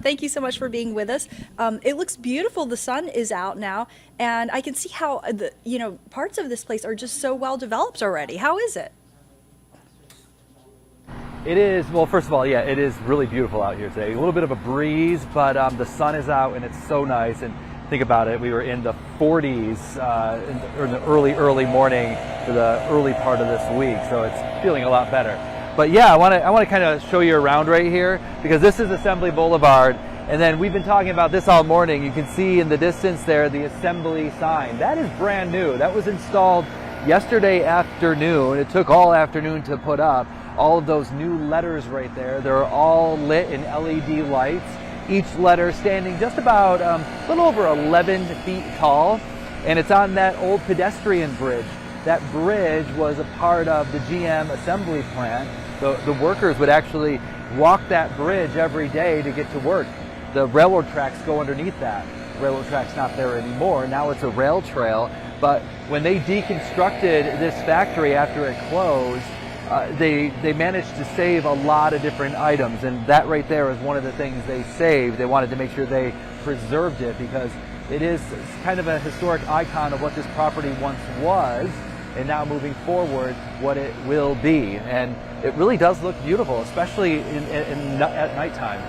Thank you so much for being with us. It looks beautiful. The sun is out now, and I can see how parts of this place are just so well developed already. How is it? It is, well, first of all, yeah, it is really beautiful out here today. A little bit of a breeze, but the sun is out and it's so nice. And think about it, we were in the 40s in the early morning for the early part of this week, so it's feeling a lot better. But yeah, I want to kind of show you around right here, because this is Assembly Boulevard, and then we've been talking about this all morning. You can see in the distance there the Assembly sign. That is brand new. That was installed yesterday afternoon. It took all afternoon to put up. All of those new letters right there, they're all lit in LED lights, each letter standing just about a little over 11 feet tall, and it's on that old pedestrian bridge. That bridge was a part of the GM assembly plant. The workers would actually walk that bridge every day to get to work. The railroad tracks go underneath that. Railroad track's not there anymore, now it's a rail trail, but when they deconstructed this factory after it closed, they managed to save a lot of different items, and that right there is one of the things they saved. They wanted to make sure they preserved it because it is kind of a historic icon of what this property once was, and now moving forward what it will be. And it really does look beautiful, especially at nighttime.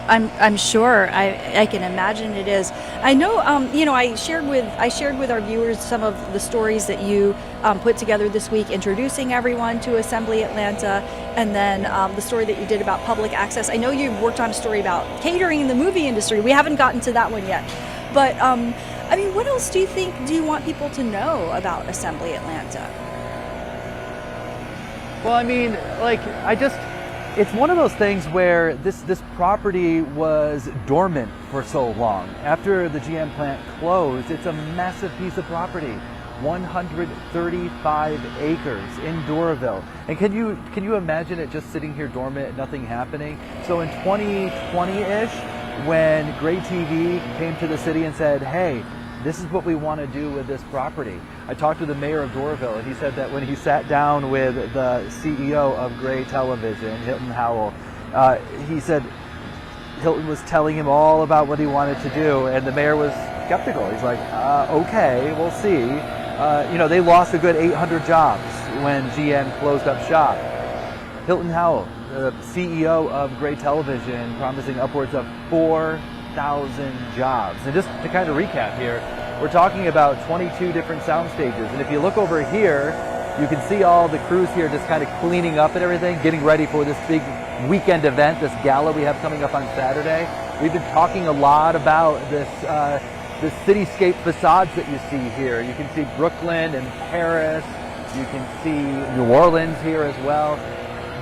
I'm sure. I can imagine it is. I know. I shared with our viewers some of the stories that you put together this week, introducing everyone to Assembly Atlanta, and then the story that you did about public access. I know you worked on a story about catering in the movie industry. We haven't gotten to that one yet, but what else do you want people to know about Assembly Atlanta? Well, it's one of those things where this property was dormant for so long. After the GM plant closed, it's a massive piece of property, 135 acres in Doraville. And can you imagine it just sitting here dormant, nothing happening? So in 2020-ish, when Gray TV came to the city and said, hey, this is what we want to do with this property. I talked to the mayor of Doraville, and he said that when he sat down with the CEO of Gray Television, Hilton Howell, he said Hilton was telling him all about what he wanted to do, and the mayor was skeptical. He's like, okay, we'll see. They lost a good 800 jobs when GM closed up shop. Hilton Howell, the CEO of Gray Television, promising upwards of 4,000 jobs. And just to kind of recap here, we're talking about 22 different sound stages. And if you look over here, you can see all the crews here just kind of cleaning up and everything, getting ready for this big weekend event, this gala we have coming up on Saturday. We've been talking a lot about this the cityscape facades that you see here. You can see Brooklyn and Paris. You can see New Orleans here as well.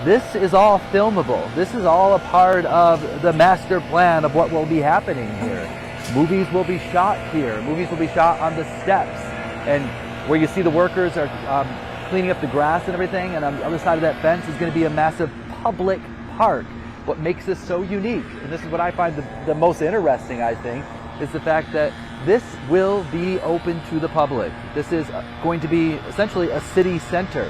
This is all filmable. This is all a part of the master plan of what will be happening here. Movies will be shot here. Movies will be shot on the steps. And where you see the workers are cleaning up the grass and everything, and on the other side of that fence is going to be a massive public park. What makes this so unique, and this is what I find the most interesting, I think, is the fact that this will be open to the public. This is going to be essentially a city center.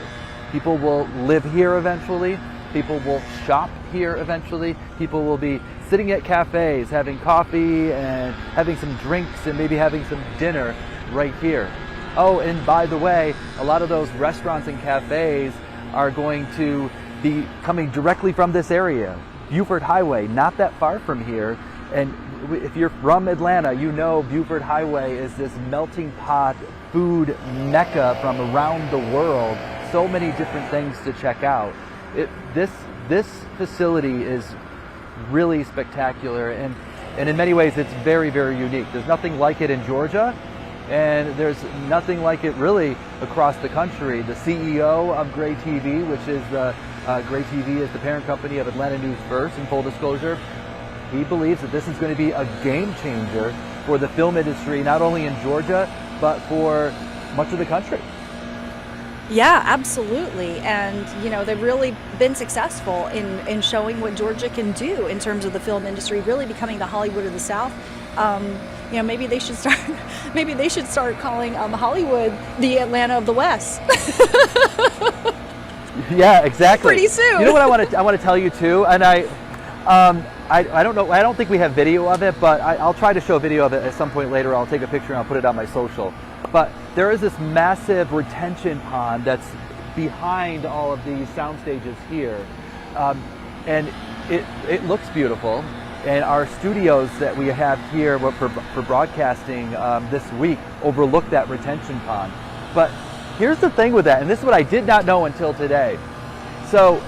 People will live here eventually. People will shop here eventually. People will be sitting at cafes, having coffee and having some drinks and maybe having some dinner right here. Oh, and by the way, a lot of those restaurants and cafes are going to be coming directly from this area. Buford Highway, not that far from here. And if you're from Atlanta, you know Buford Highway is this melting pot food mecca from around the world. So many different things to check out. This facility is really spectacular, and in many ways it's very, very unique. There's nothing like it in Georgia, and there's nothing like it really across the country. The CEO of Gray TV, which is Gray TV is the parent company of Atlanta News First, in full disclosure, he believes that this is going to be a game changer for the film industry, not only in Georgia, but for much of the country. Yeah, absolutely. And, they've really been successful in showing what Georgia can do in terms of the film industry, really becoming the Hollywood of the South. Maybe they should start calling Hollywood the Atlanta of the West. Yeah, exactly. Pretty soon. You know what I want to tell you too, and I don't know. I don't think we have video of it, but I'll try to show video of it at some point later. I'll take a picture and I'll put it on my social. But there is this massive retention pond that's behind all of these sound stages here, and it looks beautiful. And our studios that we have here for broadcasting this week overlook that retention pond. But here's the thing with that, and this is what I did not know until today. So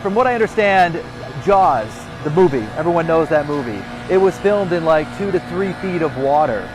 from what I understand, Jaws, the movie, everyone knows that movie. It was filmed in like 2 to 3 feet of water.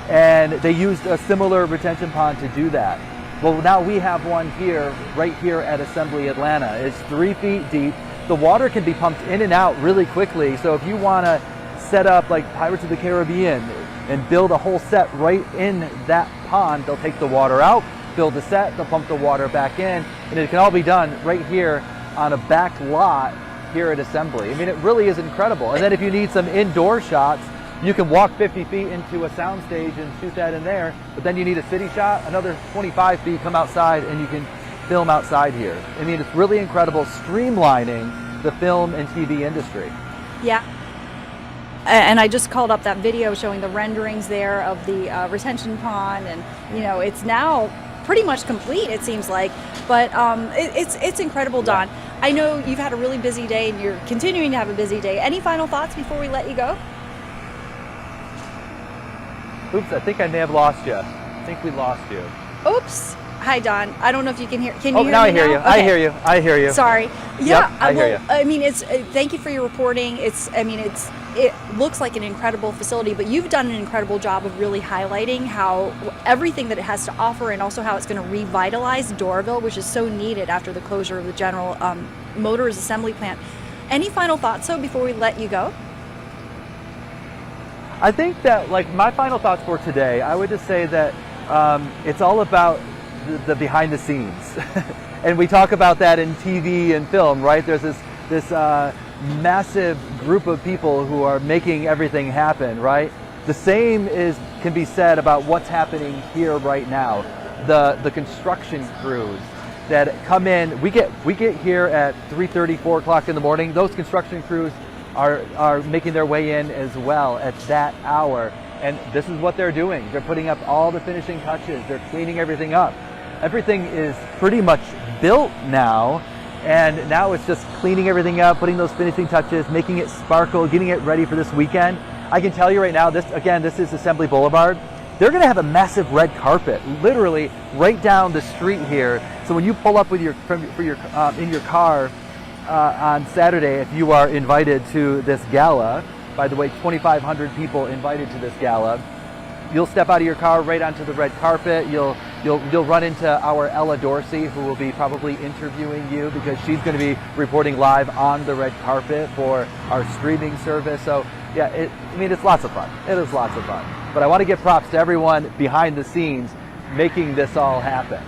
And they used a similar retention pond to do that. Well, now we have one here, right here at Assembly Atlanta. It's 3 feet deep. The water can be pumped in and out really quickly. So if you want to set up like Pirates of the Caribbean and build a whole set right in that pond, they'll take the water out, build the set, they'll pump the water back in, and it can all be done right here on a back lot here at Assembly. I mean, it really is incredible. And then if you need some indoor shots, you can walk 50 feet into a soundstage and shoot that in there, but then you need a city shot, another 25 feet, come outside, and you can film outside here. I mean, it's really incredible, streamlining the film and TV industry. Yeah. And I just called up that video showing the renderings there of the retention pond, and you know, it's now pretty much complete, it seems like. But it's incredible, Don. I know you've had a really busy day and you're continuing to have a busy day. Any final thoughts before we let you go? Oops, I think I may have lost you. I think we lost you. Oops. Hi, Don. I don't know if you can hear. Can you hear now me I hear now? you. Okay. I hear you. I hear you. Sorry. Yeah, Yep, I hear you. I mean, it's. Thank you for your reporting. It looks like an incredible facility, but you've done an incredible job of really highlighting how everything that it has to offer, and also how it's going to revitalize Doraville, which is so needed after the closure of the General Motors assembly plant. Any final thoughts, though, before we let you go? I think that, like, my final thoughts for today, I would just say that it's all about the behind the scenes. And we talk about that in TV and film, right? There's this massive group of people who are making everything happen, right? The same can be said about what's happening here right now. The construction crews that come in, we get here at 3:30, 4 o'clock in the morning. Those construction crews are making their way in as well at that hour, and this is what they're doing. They're putting up all the finishing touches. They're cleaning everything up. Everything is pretty much built now, and now it's just cleaning everything up, putting those finishing touches, making it sparkle, getting it ready for this weekend. I can tell you right now, this is Assembly Boulevard. They're going to have a massive red carpet, literally right down the street here. So when you pull up with in your car on Saturday, if you are invited to this gala, by the way, 2,500 people invited to this gala, you'll step out of your car right onto the red carpet. You'll run into our Ella Dorsey, who will be probably interviewing you because she's going to be reporting live on the red carpet for our streaming service. So yeah, it's lots of fun. It is lots of fun. But I want to give props to everyone behind the scenes making this all happen.